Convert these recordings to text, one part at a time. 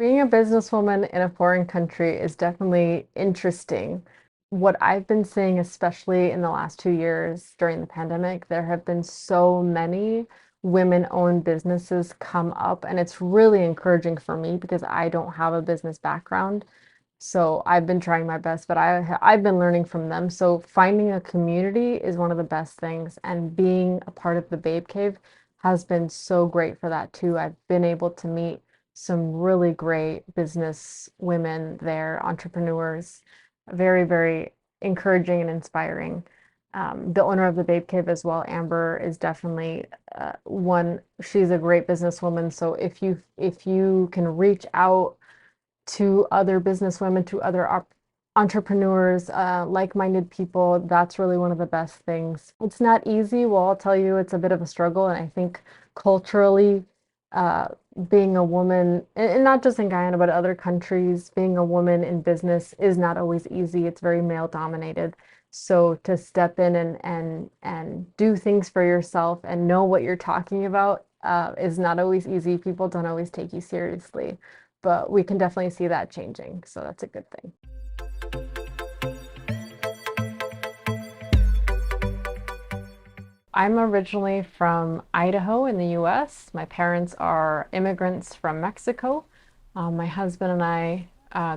Being a businesswoman in a foreign country is definitely interesting. What I've been seeing, especially in the last 2 years during the pandemic, there have been so many women-owned businesses come up, and it's really encouraging for me because I don't have a business background. So I've been trying my best, but I've been learning from them. So finding a community is one of the best things, and being a part of the Babe Cave has been so great for that too. I've been able to meet some really great business women there, entrepreneurs, very, very encouraging and inspiring. The owner of the Babe Cave as well, Amber, is definitely one. She's a great businesswoman. So if you can reach out to other businesswomen, to other entrepreneurs, like-minded people, that's really one of the best things. It's not easy. Well, I'll tell you, it's a bit of a struggle. And I think culturally, uh, being a woman, and not just in Guyana, but other countries, being a woman in business is not always easy. It's very male dominated. So to step in and do things for yourself and know what you're talking about is not always easy. People don't always take you seriously, but we can definitely see that changing. So that's a good thing. I'm originally from Idaho in the US. My parents are immigrants from Mexico. My husband and I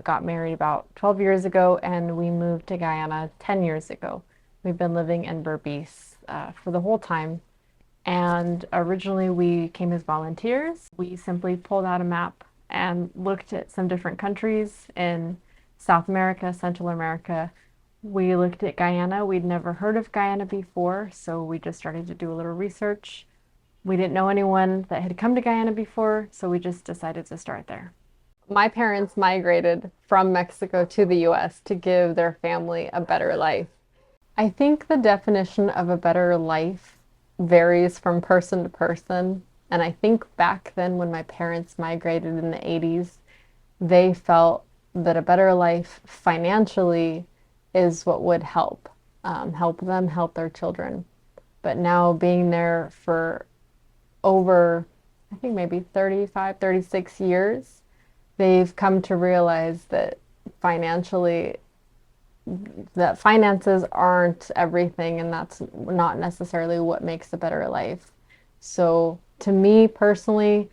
got married about 12 years ago, and we moved to Guyana 10 years ago. We've been living in Berbice for the whole time. And originally we came as volunteers. We simply pulled out a map and looked at some different countries in South America, Central America. We looked at Guyana. We'd never heard of Guyana before, so we just started to do a little research. We didn't know anyone that had come to Guyana before, so we just decided to start there. My parents migrated from Mexico to the US to give their family a better life. I think the definition of a better life varies from person to person. And I think back then when my parents migrated in the 80s, they felt that a better life financially is what would help them, help their children. But now being there for over, I think maybe 35, 36 years, they've come to realize that financially, that finances aren't everything, and that's not necessarily what makes a better life. So to me personally,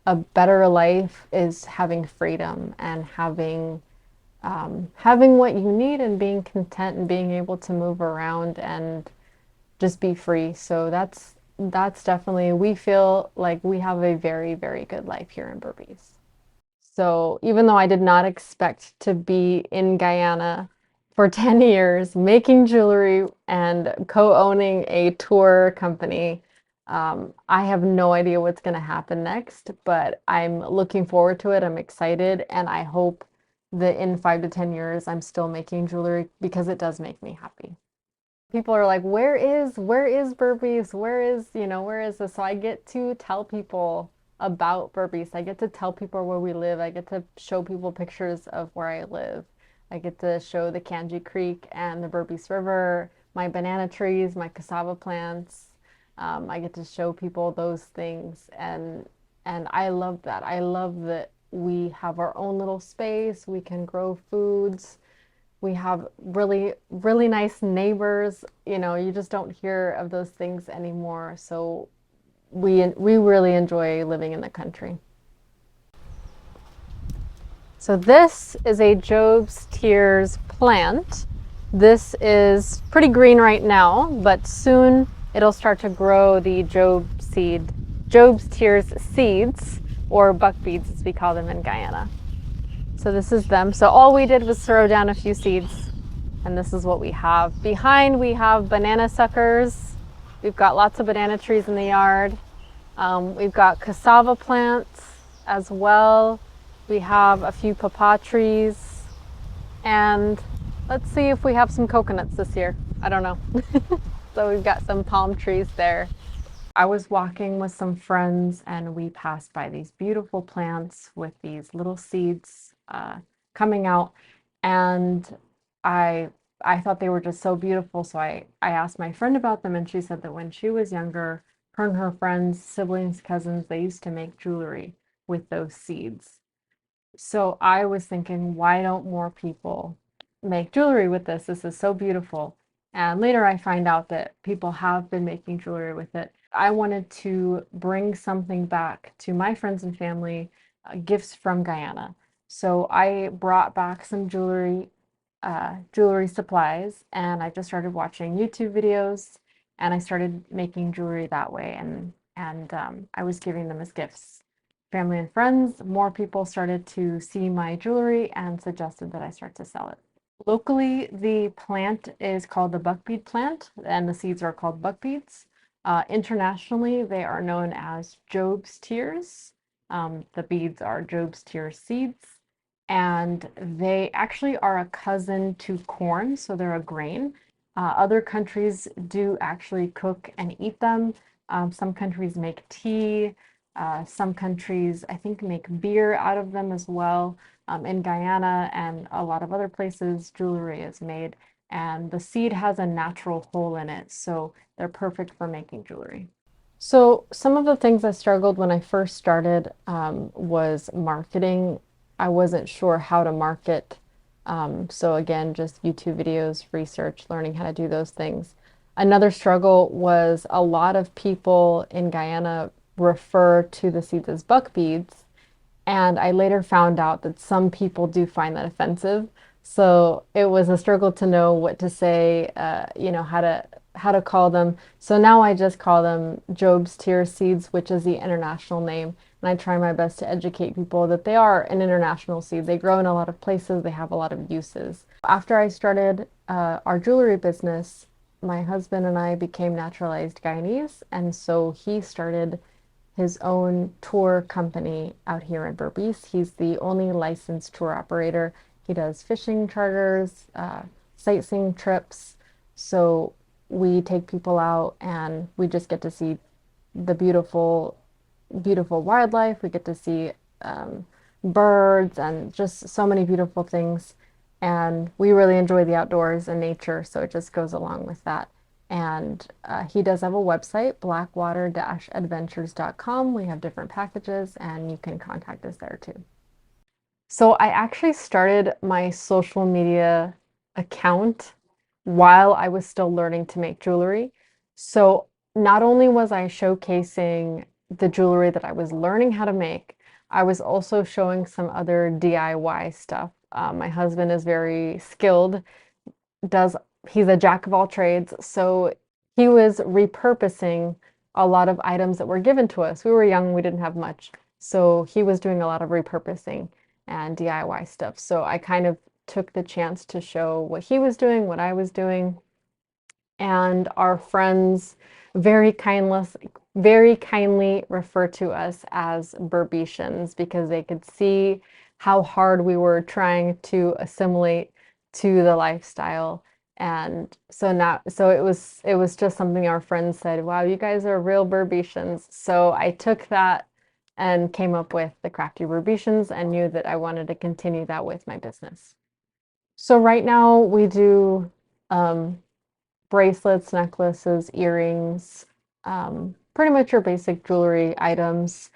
a better life is having freedom and having what you need and being content and being able to move around and just be free. So that's definitely, we feel like we have a very, very good life here in Berbice. So even though I did not expect to be in Guyana for 10 years, making jewelry and co-owning a tour company, I have no idea what's going to happen next, but I'm looking forward to it. I'm excited, and I hope that in 5 to 10 years, I'm still making jewelry because it does make me happy. People are like, where is Berbice? Where is this? So I get to tell people about Berbice. I get to tell people where we live. I get to show people pictures of where I live. I get to show the Kanji Creek and the Berbice River, my banana trees, my cassava plants. I get to show people those things, and I love that. I love that we have our own little space. We can grow foods. We have really, really nice neighbors. You just don't hear of those things anymore. So we really enjoy living in the country. So this is a Job's Tears plant. This is pretty green right now, but soon it'll start to grow the Job's Tears seeds, or Buckbeets as we call them in Guyana. So this is them. So all we did was throw down a few seeds, and this is what we have. Behind we have banana suckers. We've got lots of banana trees in the yard. We've got cassava plants as well. We have a few pawpaw trees, and let's see if we have some coconuts this year. I don't know. So we've got some palm trees there. I was walking with some friends, and we passed by these beautiful plants with these little seeds coming out, and I thought they were just so beautiful. So I asked my friend about them, and she said that when she was younger, her and her friends, siblings, cousins, they used to make jewelry with those seeds. So I was thinking, why don't more people make jewelry with this? This is so beautiful. And later I find out that people have been making jewelry with it. I wanted to bring something back to my friends and family, gifts from Guyana. So I brought back some jewelry supplies, and I just started watching YouTube videos, and I started making jewelry that way, and I was giving them as gifts. Family and friends, more people started to see my jewelry and suggested that I start to sell it. Locally, the plant is called the buckbeet plant, and the seeds are called buckbeets. Internationally, they are known as Job's tears. The beads are Job's tears seeds, and they actually are a cousin to corn, so they're a grain. Other countries do actually cook and eat them. Some countries make tea. Some countries, I think, make beer out of them as well. In Guyana and a lot of other places, jewelry is made, and the seed has a natural hole in it, so they're perfect for making jewelry. So, some of the things I struggled when I first started was marketing. I wasn't sure how to market. So, again, just YouTube videos, research, learning how to do those things. Another struggle was a lot of people in Guyana refer to the seeds as buck beads, and I later found out that some people do find that offensive. So it was a struggle to know what to say, how to call them. So now I just call them Job's tear seeds, which is the international name. And I try my best to educate people that they are an international seed. They grow in a lot of places, they have a lot of uses. After I started our jewelry business, my husband and I became naturalized Guyanese, and so he started his own tour company out here in Berbice. He's the only licensed tour operator. He does fishing charters, sightseeing trips. So we take people out and we just get to see the beautiful, beautiful wildlife. We get to see birds and just so many beautiful things. And we really enjoy the outdoors and nature, so it just goes along with that. And he does have a website, blackwater-adventures.com. We have different packages, and you can contact us there too. So I actually started my social media account while I was still learning to make jewelry. So not only was I showcasing the jewelry that I was learning how to make, I was also showing some other DIY stuff. My husband is very skilled, does he's a jack of all trades, so he was repurposing a lot of items that were given to us. We were young, we didn't have much, so he was doing a lot of repurposing and DIY stuff. So I kind of took the chance to show what he was doing, what I was doing, and our friends very very kindly refer to us as Berbicians because they could see how hard we were trying to assimilate to the lifestyle. And so now, so it was just something our friends said, wow, you guys are real Berbicians. So I took that and came up with the Crafty Berbicians and knew that I wanted to continue that with my business. So right now we do bracelets, necklaces, earrings, pretty much your basic jewelry items.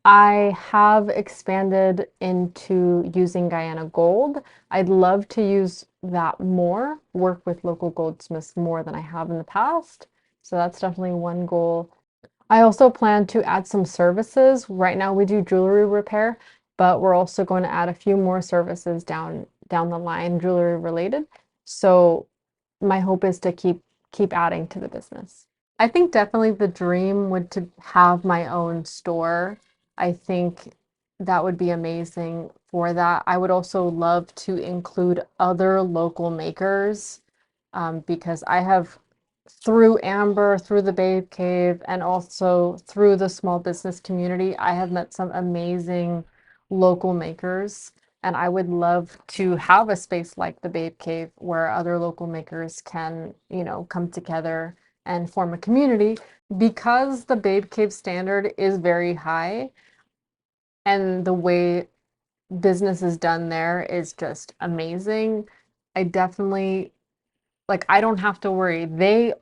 I have expanded into using Guyana gold. I'd love to use that more, work with local goldsmiths more than I have in the past. So that's definitely one goal. I also plan to add some services. Right now we do jewelry repair, but we're also going to add a few more services down the line, jewelry related. So my hope is to keep adding to the business. I think definitely the dream would to have my own store. I think that would be amazing for that. I would also love to include other local makers, because I have, through Amber, through the Babe Cave, and also through the small business community, I have met some amazing local makers. And I would love to have a space like the Babe Cave where other local makers can, come together and form a community. Because the Babe Cave standard is very high and the way business is done there is just amazing. I definitely, like, I don't have to worry. They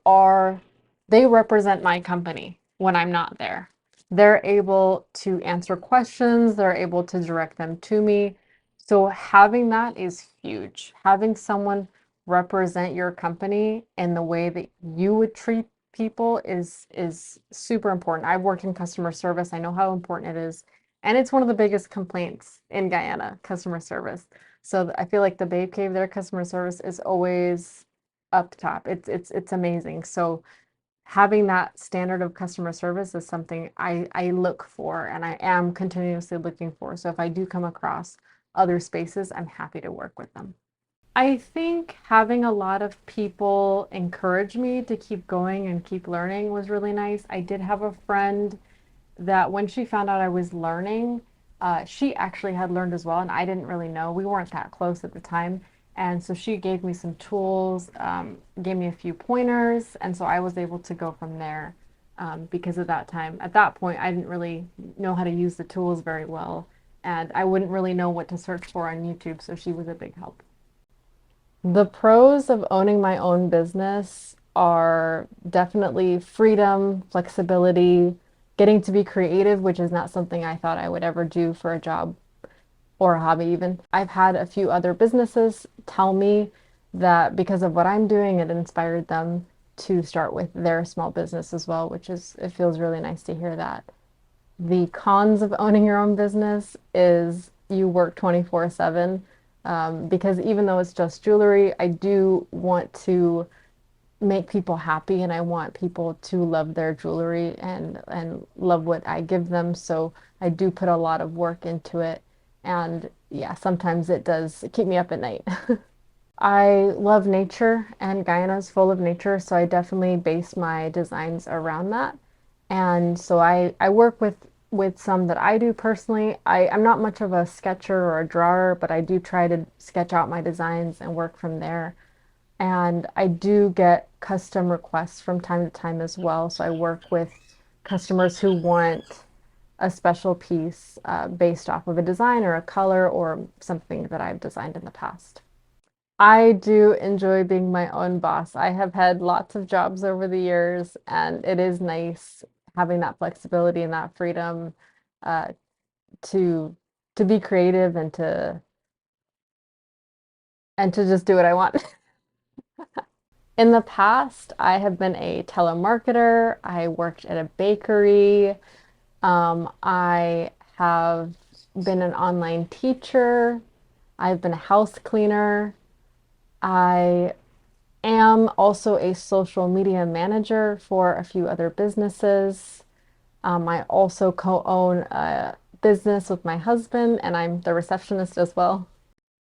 represent my company when I'm not there. They're able to answer questions, they're able to direct them to me. So having that is huge. Having someone represent your company in the way that you would treat people is super important. I've worked in customer service. I know how important it is. And it's one of the biggest complaints in Guyana, customer service. So I feel like the Babe Cave, their customer service is always up top. It's amazing. So having that standard of customer service is something I look for and I am continuously looking for. So if I do come across other spaces, I'm happy to work with them. I think having a lot of people encourage me to keep going and keep learning was really nice. I did have a friend that when she found out I was learning, she actually had learned as well, and I didn't really know. We weren't that close at the time. And so she gave me some tools, gave me a few pointers, and so I was able to go from there because of that time. At that point, I didn't really know how to use the tools very well, and I wouldn't really know what to search for on YouTube, so she was a big help. The pros of owning my own business are definitely freedom, flexibility, getting to be creative, which is not something I thought I would ever do for a job or a hobby even. I've had a few other businesses tell me that because of what I'm doing, it inspired them to start with their small business as well, which is, it feels really nice to hear that. The cons of owning your own business is you work 24/7 because even though it's just jewelry, I do want to make people happy and I want people to love their jewelry and love what I give them. So I do put a lot of work into it. And yeah, sometimes it does keep me up at night. I love nature and Guyana is full of nature, so I definitely base my designs around that. And so I work with some that I do personally. I'm not much of a sketcher or a drawer, but I do try to sketch out my designs and work from there. And I do get custom requests from time to time as well. So I work with customers who want a special piece based off of a design or a color or something that I've designed in the past. I do enjoy being my own boss. I have had lots of jobs over the years, and it is nice having that flexibility and that freedom uh, to be creative and to just do what I want. In the past, I have been a telemarketer. I worked at a bakery. I have been an online teacher. I've been a house cleaner. I am also a social media manager for a few other businesses. I also co-own a business with my husband, and I'm the receptionist as well.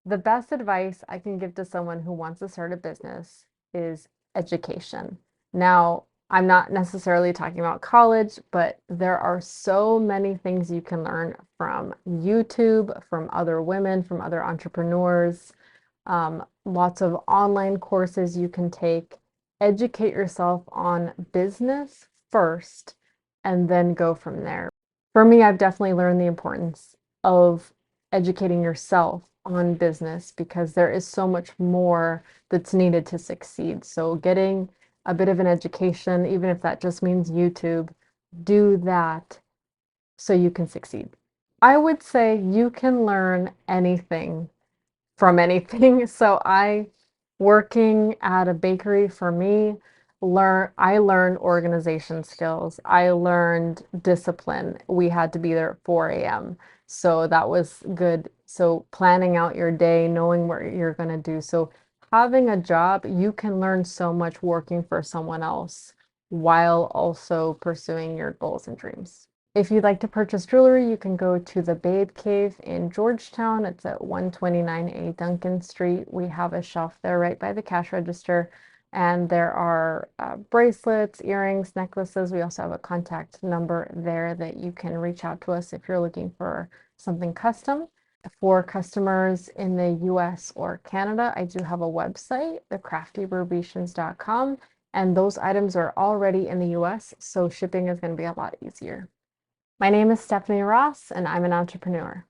The best advice I can give to someone who wants to start a business is education. Now, I'm not necessarily talking about college, but there are so many things you can learn from YouTube, from other women, from other entrepreneurs, lots of online courses you can take. Educate yourself on business first and then go from there. For me, I've definitely learned the importance of educating yourself on business because there is so much more that's needed to succeed. So getting a bit of an education, even if that just means YouTube, do that so you can succeed. I would say you can learn anything from anything. So I working at a bakery for me, I learned organization skills. I learned discipline. We had to be there at 4 a.m. So that was good. So planning out your day, knowing what you're going to do. So having a job, you can learn so much working for someone else while also pursuing your goals and dreams. If you'd like to purchase jewelry, you can go to the Babe Cave in Georgetown. It's at 129A Duncan Street. We have a shelf there right by the cash register. And there are bracelets, earrings, necklaces. We also have a contact number there that you can reach out to us if you're looking for something custom. For customers in the US or Canada, I do have a website, thecraftyberbicians.com, and those items are already in the US, so shipping is going to be a lot easier. My name is Stephanie Ross, and I'm an entrepreneur.